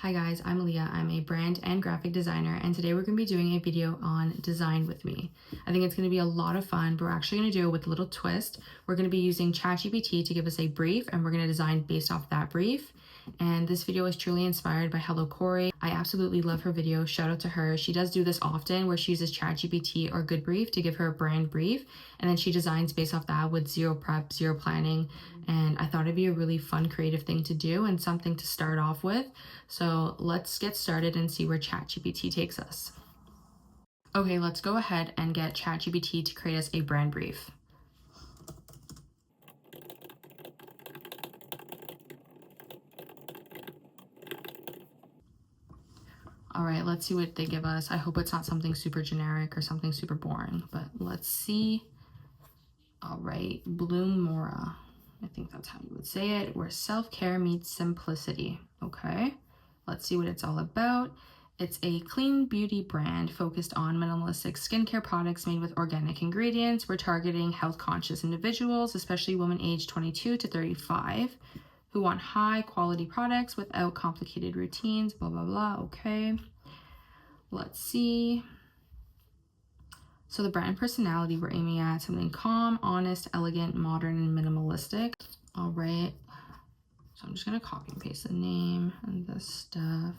Hi guys, I'm Aliyah. I'm a brand and graphic designer, and today we're going to be doing a video on design with me. I think it's going to be a lot of fun, but we're actually going to do it with a little twist. We're going to be using ChatGPT to give us a brief, and we're going to design based off that brief. And this video is truly inspired by Hello Corey. I absolutely love her video. Shout out to her. She does do this often where she uses ChatGPT or Goodbrief to give her a brand brief, and then she designs based off that with zero prep, zero planning. And I thought it'd be a really fun, creative thing to do and something to start off with. So let's get started and see where ChatGPT takes us. Okay, let's go ahead and get ChatGPT to create us a brand brief. All right, let's see what they give us. I hope it's not something super generic or something super boring, but let's see. All right, Bloom Mora. I think that's how you would say it, where self-care meets simplicity. Okay, let's see what it's all about. It's a clean beauty brand focused on minimalistic skincare products made with organic ingredients. We're targeting health-conscious individuals, especially women aged 22 to 35, who want high-quality products without complicated routines, blah, blah, blah. Okay, let's see. So the brand personality we're aiming at something calm, honest, elegant, modern, and minimalistic. All right. So I'm just going to copy and paste the name and this stuff.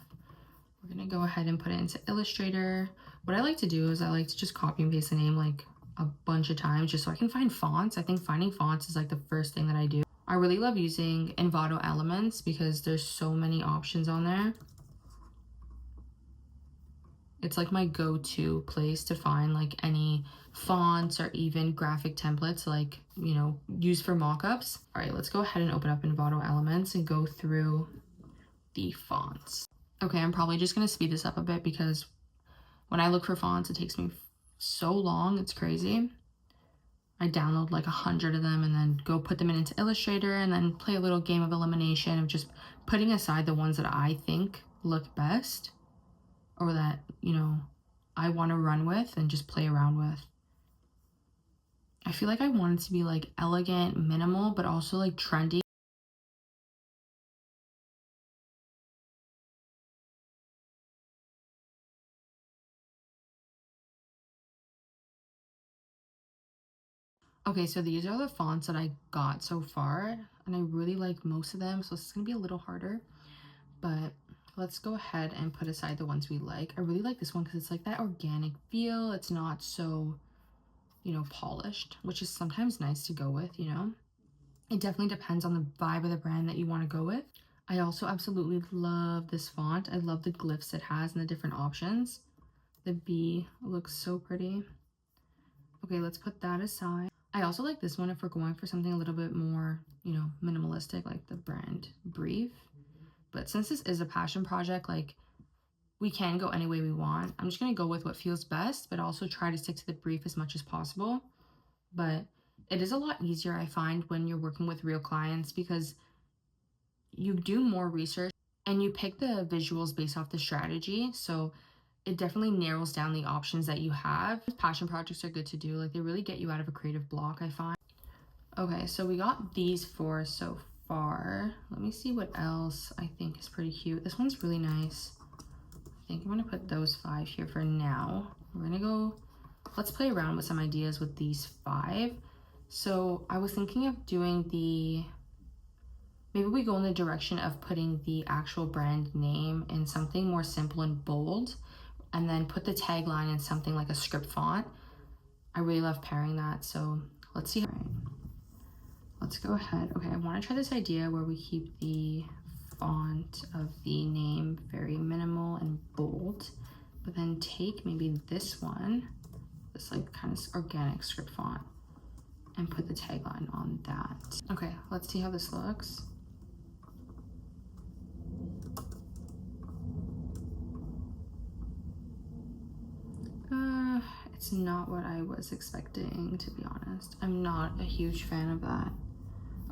We're going to go ahead and put it into Illustrator. What I like to do is I like to just copy and paste the name like a bunch of times just so I can find fonts. I think finding fonts is like the first thing that I do. I really love using Envato Elements because there's so many options on there. It's like my go-to place to find like any fonts or even graphic templates like, you know, used for mockups. All right, let's go ahead and open up Envato Elements and go through the fonts. Okay, I'm probably just gonna speed this up a bit because when I look for fonts, it takes me so long, it's crazy. I download like 100 of them and then go put them into Illustrator and then play a little game of elimination of just putting aside the ones that I think look best or that, you know, I want to run with and just play around with. I feel like I want it to be like elegant, minimal, but also like trendy. Okay, so these are the fonts that I got so far, and I really like most of them, so this is gonna be a little harder, but let's go ahead and put aside the ones we like. I really like this one because it's like that organic feel. It's not so, you know, polished, which is sometimes nice to go with, you know. It definitely depends on the vibe of the brand that you want to go with. I also absolutely love this font. I love the glyphs it has and the different options. The B looks so pretty. Okay, let's put that aside. I also like this one if we're going for something a little bit more, you know, minimalistic, like the brand brief. But since this is a passion project, like we can go any way we want. I'm just gonna go with what feels best, but also try to stick to the brief as much as possible. But it is a lot easier, I find, when you're working with real clients because you do more research and you pick the visuals based off the strategy. So it definitely narrows down the options that you have. Passion projects are good to do. Like they really get you out of a creative block, I find. Okay, so we got these four so far. Let me see what else I think is pretty cute. This one's really nice. I think I'm gonna put those 5 here for now. We're gonna go, let's play around with some ideas with these 5. So I was thinking of doing maybe we go in the direction of putting the actual brand name in something more simple and bold, and then put the tagline in something like a script font. I really love pairing that, so let's see. All right, let's go ahead. Okay, I want to try this idea where we keep the font of the name very minimal and bold, but then take maybe this one, this like kind of organic script font, and put the tagline on that. Okay, let's see how this looks. It's not what I was expecting, to be honest. I'm not a huge fan of that.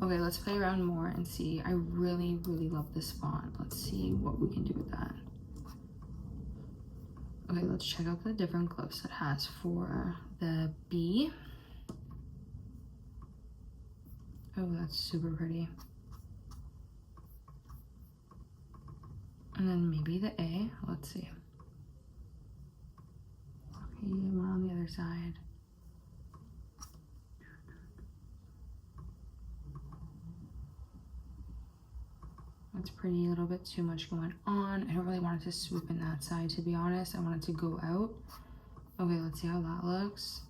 Okay, let's play around more and see. I really, really love this font. Let's see what we can do with that. Okay, let's check out the different glyphs it has for the B. Oh, that's super pretty. And then maybe the A. Let's see. Okay, one on the other side. That's pretty, a little bit too much going on. I don't really want it to swoop in that side, to be honest. I want it to go out. Okay, let's see how that looks.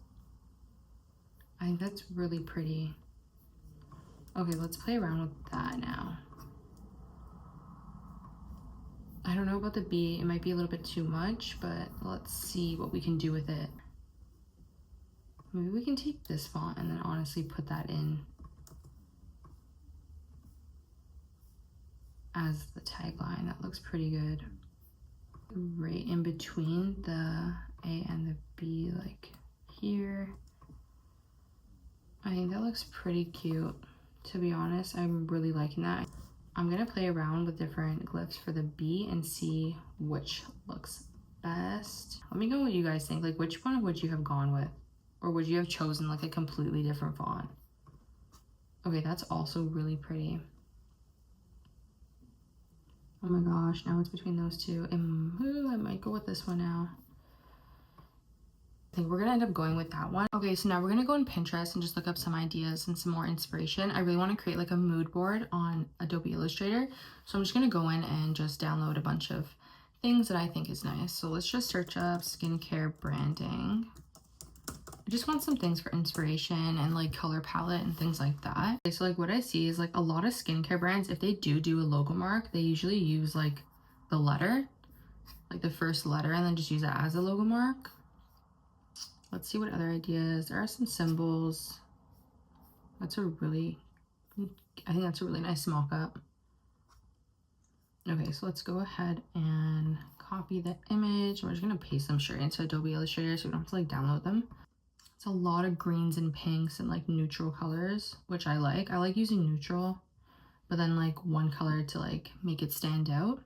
I think that's really pretty. Okay, let's play around with that now. I don't know about the B. It might be a little bit too much, but let's see what we can do with it. Maybe we can take this font and then honestly put that in as the tagline. That looks pretty good. Right in between the A and the B, like here. I think that looks pretty cute, to be honest. I'm really liking that. I'm gonna play around with different glyphs for the B and see which looks best. Let me know what you guys think. Like, which one would you have gone with? Or would you have chosen like a completely different font? Okay, that's also really pretty. Oh my gosh, now it's between those two. I might go with this one now. I think we're gonna end up going with that one. Okay, so now we're gonna go on Pinterest and just look up some ideas and some more inspiration. I really want to create like a mood board on Adobe Illustrator. So I'm just gonna go in and just download a bunch of things that I think is nice. So let's just search up skincare branding. I just want some things for inspiration and like color palette and things like that. Okay, so like what I see is like a lot of skincare brands, if they do a logo mark, they usually use like the letter, like the first letter, and then just use that as a logo mark. Let's see what other ideas. There are some symbols. I think that's a really nice mock-up. Okay, so let's go ahead and copy the image. We're just gonna paste them straight into Adobe Illustrator so we don't have to like download them. It's a lot of greens and pinks and like neutral colors, which I like. I like using neutral, but then like one color to like make it stand out.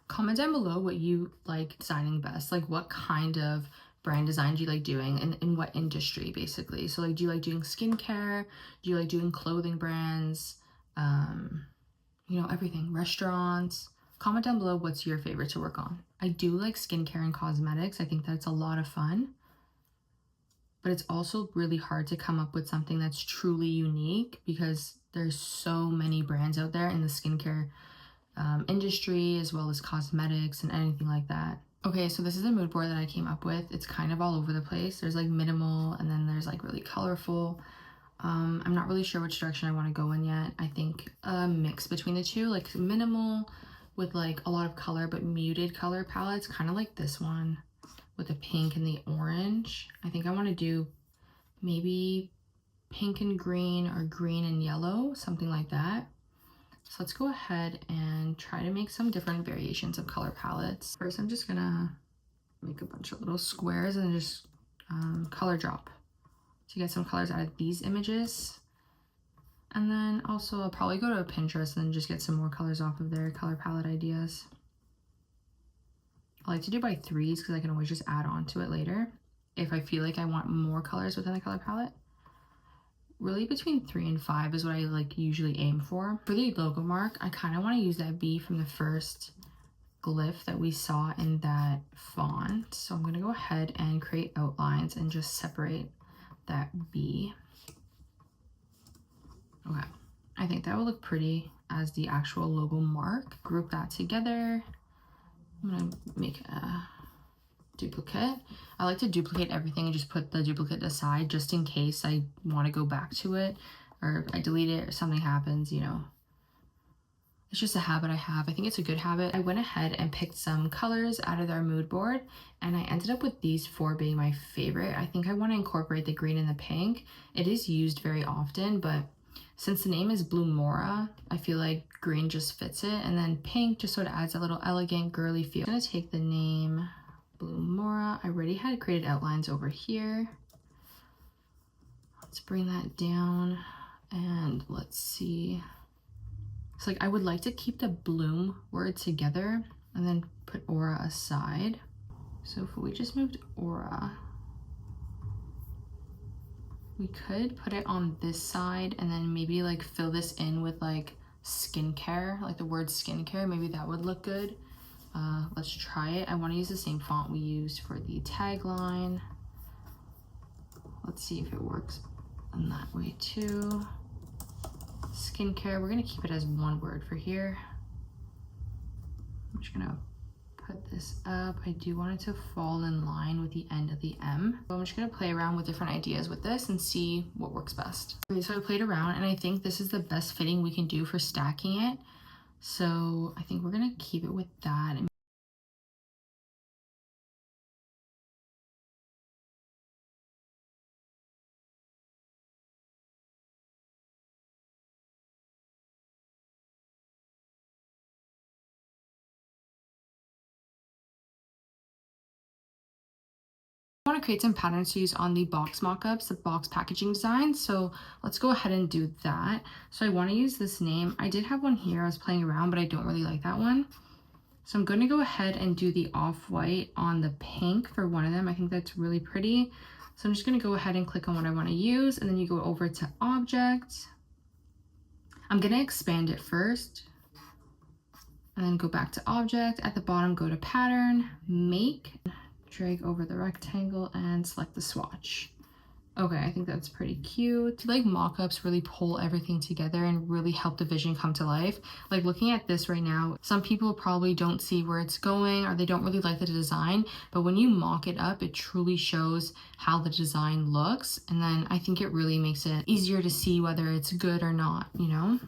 Comment down below what you like designing best. Like what kind of brand design do you like doing and in what industry basically? So like, do you like doing skincare? Do you like doing clothing brands? You know, everything, restaurants. Comment down below what's your favorite to work on. I do like skincare and cosmetics. I think that's a lot of fun. But it's also really hard to come up with something that's truly unique because there's so many brands out there in the skincare industry as well as cosmetics and anything like that. Okay, so this is a mood board that I came up with. It's kind of all over the place. There's like minimal and then there's like really colorful. I'm not really sure which direction I want to go in yet. I think a mix between the two, like minimal with like a lot of color but muted color palettes, kind of like this one with the pink and the orange. I think I want to do maybe pink and green or green and yellow, something like that. So let's go ahead and try to make some different variations of color palettes. First, I'm just gonna make a bunch of little squares and just color drop to get some colors out of these images. And then also I'll probably go to Pinterest and just get some more colors off of their color palette ideas. I like to do by threes because I can always just add on to it later if I feel like I want more colors within the color palette. Really between 3 and 5 is what I like usually aim for. For the logo mark, I kind of want to use that B from the first glyph that we saw in that font. So I'm going to go ahead and create outlines and just separate that B. Okay, I think that will look pretty as the actual logo mark. Group that together. I'm gonna make a duplicate. I like to duplicate everything and just put the duplicate aside just in case I want to go back to it or I delete it or something happens, you know. It's just a habit I have. I think it's a good habit. I went ahead and picked some colors out of their mood board and I ended up with these 4 being my favorite. I think I want to incorporate the green and the pink. It is used very often, but since the name is Blue Mora, I feel like green just fits it. And then pink just sort of adds a little elegant, girly feel. I'm gonna take the name Blue Mora. I already had created outlines over here. Let's bring that down and let's see. So like I would like to keep the bloom word together and then put aura aside. So if we just moved aura, we could put it on this side and then maybe like fill this in with like skincare, like the word skincare. Maybe that would look good. let's try it. I want to use the same font we used for the tagline. Let's see if it works in that way too. Skincare, we're gonna keep it as one word for here. I'm just gonna put this up. I do want it to fall in line with the end of the M. So I'm just gonna play around with different ideas with this and see what works best. Okay, so I played around and I think this is the best fitting we can do for stacking it. So I think we're gonna keep it with that. I want to create some patterns to use on the box mock-ups, the box packaging design. So let's go ahead and do that. So I want to use this name. I did have one here I was playing around, but I don't really like that one. So I'm going to go ahead and do the off-white on the pink for one of them. I think that's really pretty. So I'm just going to go ahead and click on what I want to use, and then you go over to Object. I'm going to expand it first, and then go back to Object. At the bottom, go to Pattern, Make, drag over the rectangle, and select the swatch. Okay, I think that's pretty cute. Like mock-ups really pull everything together and really help the vision come to life. Like looking at this right now, some people probably don't see where it's going or they don't really like the design, but when you mock it up, it truly shows how the design looks. And then I think it really makes it easier to see whether it's good or not, you know?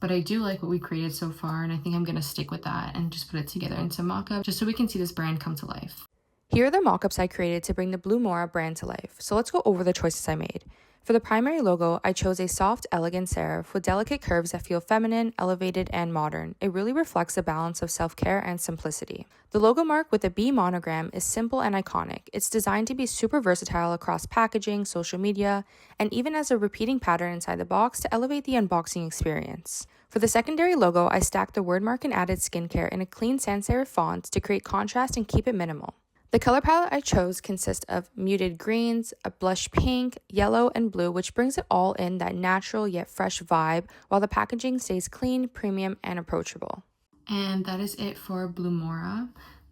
But I do like what we created so far, and I think I'm gonna stick with that and just put it together into mock-up just so we can see this brand come to life. Here are the mockups I created to bring the Blue Mora brand to life, so let's go over the choices I made. For the primary logo, I chose a soft, elegant serif with delicate curves that feel feminine, elevated, and modern. It really reflects a balance of self-care and simplicity. The logo mark with a B monogram is simple and iconic. It's designed to be super versatile across packaging, social media, and even as a repeating pattern inside the box to elevate the unboxing experience. For the secondary logo, I stacked the word mark and added skincare in a clean sans serif font to create contrast and keep it minimal. The color palette I chose consists of muted greens, a blush pink, yellow, and blue, which brings it all in that natural yet fresh vibe, while the packaging stays clean, premium, and approachable. And that is it for Blue Mora.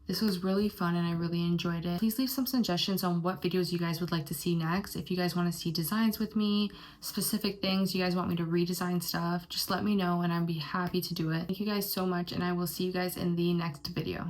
This was really fun and I really enjoyed it. Please leave some suggestions on what videos you guys would like to see next. If you guys want to see designs with me, specific things, you guys want me to redesign stuff, just let me know and I'd be happy to do it. Thank you guys so much, and I will see you guys in the next video.